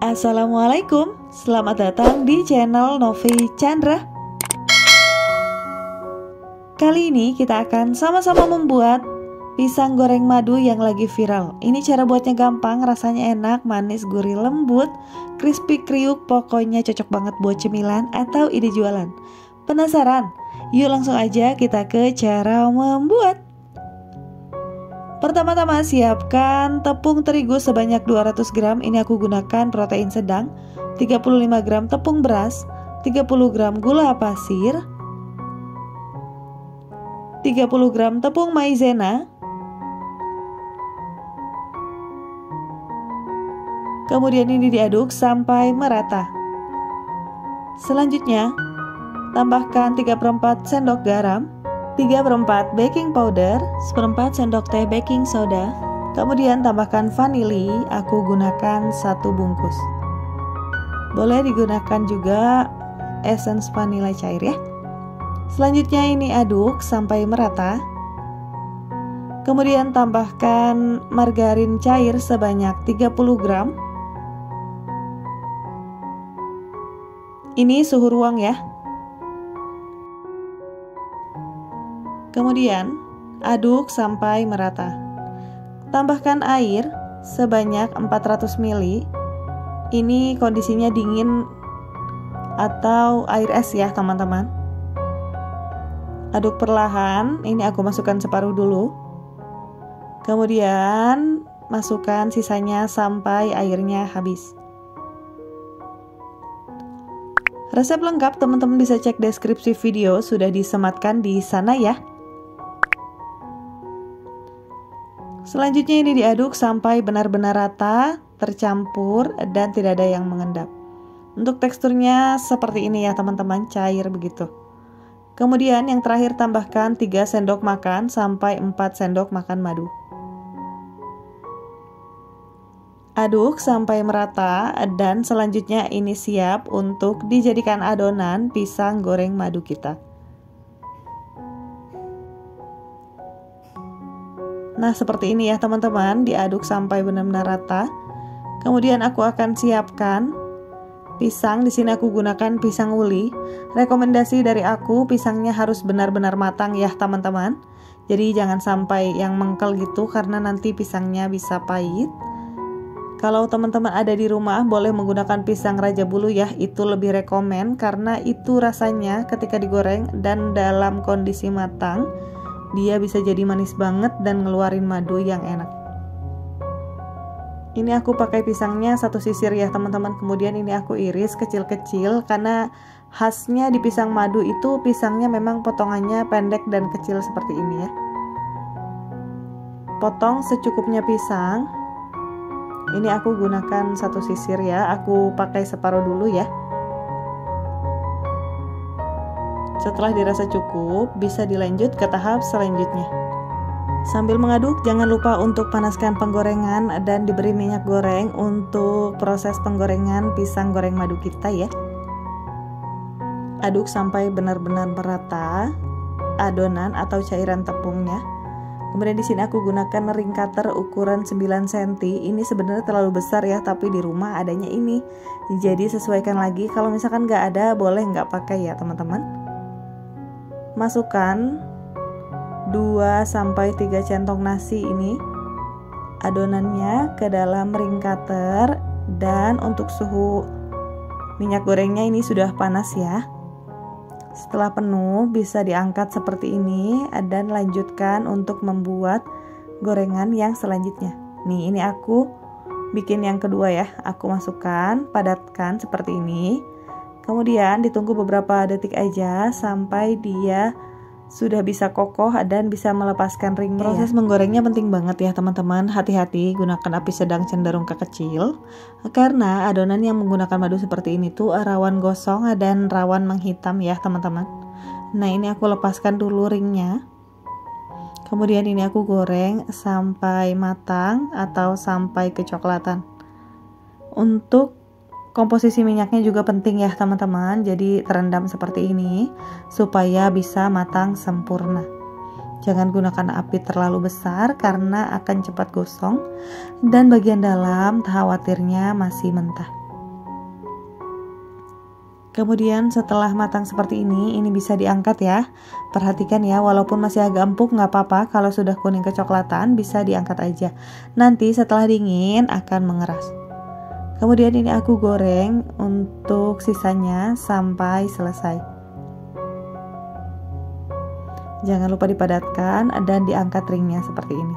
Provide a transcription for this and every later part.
Assalamualaikum, selamat datang di channel Novi Chandra. Kali ini kita akan sama-sama membuat pisang goreng madu yang lagi viral. Ini cara buatnya gampang, rasanya enak, manis, gurih, lembut, crispy, kriuk, pokoknya cocok banget buat cemilan atau ide jualan. Penasaran? Yuk langsung aja kita ke cara membuat. Pertama-tama siapkan tepung terigu sebanyak 200 gram. Ini aku gunakan protein sedang. 35 gram tepung beras, 30 gram gula pasir, 30 gram tepung maizena, kemudian ini diaduk sampai merata. Selanjutnya tambahkan 3/4 sendok garam, 3/4 baking powder, 1/4 sendok teh baking soda. Kemudian tambahkan vanili, aku gunakan 1 bungkus. Boleh digunakan juga essence vanila cair ya. Selanjutnya ini aduk sampai merata. Kemudian tambahkan margarin cair sebanyak 30 gram. Ini suhu ruang ya. Kemudian aduk sampai merata. Tambahkan air sebanyak 400 ml. Ini kondisinya dingin atau air es ya teman-teman. Aduk perlahan. Ini aku masukkan separuh dulu. Kemudian masukkan sisanya sampai airnya habis. Resep lengkap teman-teman bisa cek deskripsi video, sudah disematkan di sana ya. Selanjutnya ini diaduk sampai benar-benar rata, tercampur, dan tidak ada yang mengendap. Untuk teksturnya seperti ini ya teman-teman, cair begitu. Kemudian yang terakhir tambahkan 3 sendok makan sampai 4 sendok makan madu. Aduk sampai merata dan selanjutnya ini siap untuk dijadikan adonan pisang goreng madu kita. Nah seperti ini ya teman-teman, diaduk sampai benar-benar rata. Kemudian aku akan siapkan pisang. Di sini aku gunakan pisang uli. Rekomendasi dari aku pisangnya harus benar-benar matang ya teman-teman. Jadi jangan sampai yang mengkel gitu karena nanti pisangnya bisa pahit. Kalau teman-teman ada di rumah boleh menggunakan pisang raja bulu ya, itu lebih rekomen karena itu rasanya ketika digoreng dan dalam kondisi matang dia bisa jadi manis banget dan ngeluarin madu yang enak. Ini aku pakai pisangnya 1 sisir ya teman-teman. Kemudian ini aku iris kecil-kecil karena khasnya di pisang madu itu pisangnya memang potongannya pendek dan kecil seperti ini ya. Potong secukupnya pisang. Ini aku gunakan 1 sisir ya. Aku pakai separuh dulu ya. Setelah dirasa cukup, bisa dilanjut ke tahap selanjutnya. Sambil mengaduk, jangan lupa untuk panaskan penggorengan dan diberi minyak goreng untuk proses penggorengan pisang goreng madu kita ya. Aduk sampai benar-benar merata adonan atau cairan tepungnya. Kemudian di sini aku gunakan ring cutter ukuran 9 cm. Ini sebenarnya terlalu besar ya, tapi di rumah adanya ini. Jadi sesuaikan lagi. Kalau misalkan nggak ada, boleh nggak pakai ya teman-teman. Masukkan 2-3 centong nasi ini adonannya ke dalam ring cutter, dan untuk suhu minyak gorengnya ini sudah panas ya. Setelah penuh bisa diangkat seperti ini dan lanjutkan untuk membuat gorengan yang selanjutnya. Nih ini aku bikin yang kedua ya. Aku masukkan, padatkan seperti ini. Kemudian ditunggu beberapa detik aja sampai dia sudah bisa kokoh dan bisa melepaskan ringnya. Proses menggorengnya penting banget ya teman-teman. Hati-hati gunakan api sedang cenderung ke kecil, karena adonan yang menggunakan madu seperti ini tuh rawan gosong dan rawan menghitam ya teman-teman. Nah ini aku lepaskan dulu ringnya. Kemudian ini aku goreng sampai matang atau sampai kecoklatan. Untuk komposisi minyaknya juga penting ya teman-teman. Jadi terendam seperti ini supaya bisa matang sempurna. Jangan gunakan api terlalu besar karena akan cepat gosong. Dan bagian dalam khawatirnya masih mentah. Kemudian setelah matang seperti ini bisa diangkat ya. Perhatikan ya, walaupun masih agak empuk nggak apa-apa, kalau sudah kuning kecoklatan bisa diangkat aja. Nanti setelah dingin akan mengeras. Kemudian ini aku goreng untuk sisanya sampai selesai. Jangan lupa dipadatkan dan diangkat ringnya seperti ini.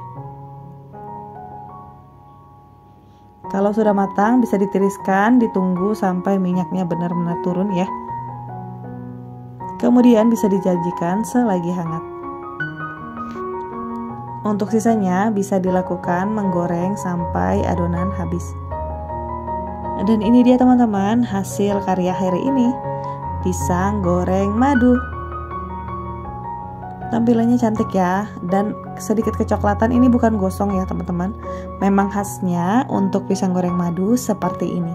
Kalau sudah matang bisa ditiriskan, ditunggu sampai minyaknya benar-benar turun ya. Kemudian bisa disajikan selagi hangat. Untuk sisanya bisa dilakukan menggoreng sampai adonan habis. Dan ini dia teman-teman hasil karya hari ini, pisang goreng madu. Tampilannya cantik ya, dan sedikit kecoklatan. Ini bukan gosong ya teman-teman, memang khasnya untuk pisang goreng madu seperti ini.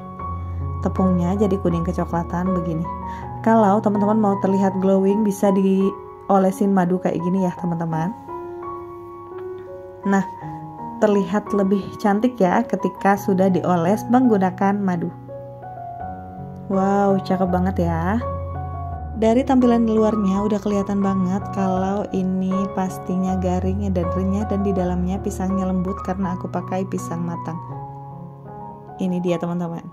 Tepungnya jadi kuning kecoklatan begini. Kalau teman-teman mau terlihat glowing bisa diolesin madu kayak gini ya teman-teman. Nah, terlihat lebih cantik ya ketika sudah dioles menggunakan madu. Wow, cakep banget ya. Dari tampilan luarnya udah kelihatan banget kalau ini pastinya garing dan renyah, dan di dalamnya pisangnya lembut karena aku pakai pisang matang. Ini dia teman-teman.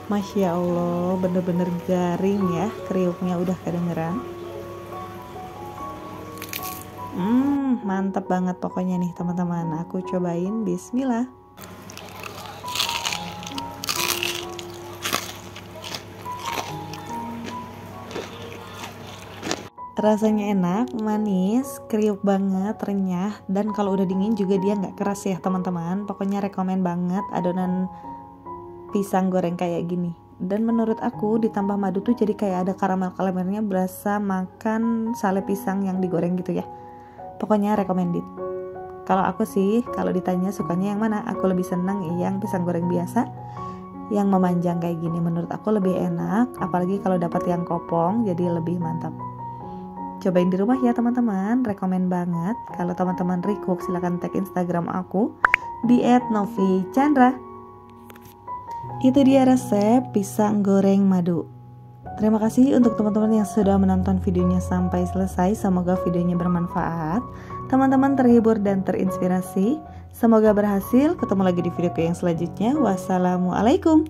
Masya Allah, bener-bener garing ya, kriuknya udah kedengeran. Mantap banget pokoknya nih teman-teman. Aku cobain, bismillah. Rasanya enak, manis, kriuk banget, renyah, dan kalau udah dingin juga dia nggak keras ya teman-teman. Pokoknya rekomen banget adonan pisang goreng kayak gini. Dan menurut aku ditambah madu tuh jadi kayak ada karamel-karamelnya, berasa makan sale pisang yang digoreng gitu ya. Pokoknya recommended. Kalau aku sih, kalau ditanya sukanya yang mana, aku lebih senang yang pisang goreng biasa, yang memanjang kayak gini. Menurut aku lebih enak, apalagi kalau dapat yang kopong, jadi lebih mantap. Cobain di rumah ya teman-teman, rekomen banget. Kalau teman-teman request silahkan tag Instagram aku di @novichandra. Itu dia resep pisang goreng madu. Terima kasih untuk teman-teman yang sudah menonton videonya sampai selesai. Semoga videonya bermanfaat, teman-teman terhibur dan terinspirasi. Semoga berhasil. Ketemu lagi di video yang selanjutnya. Wassalamualaikum.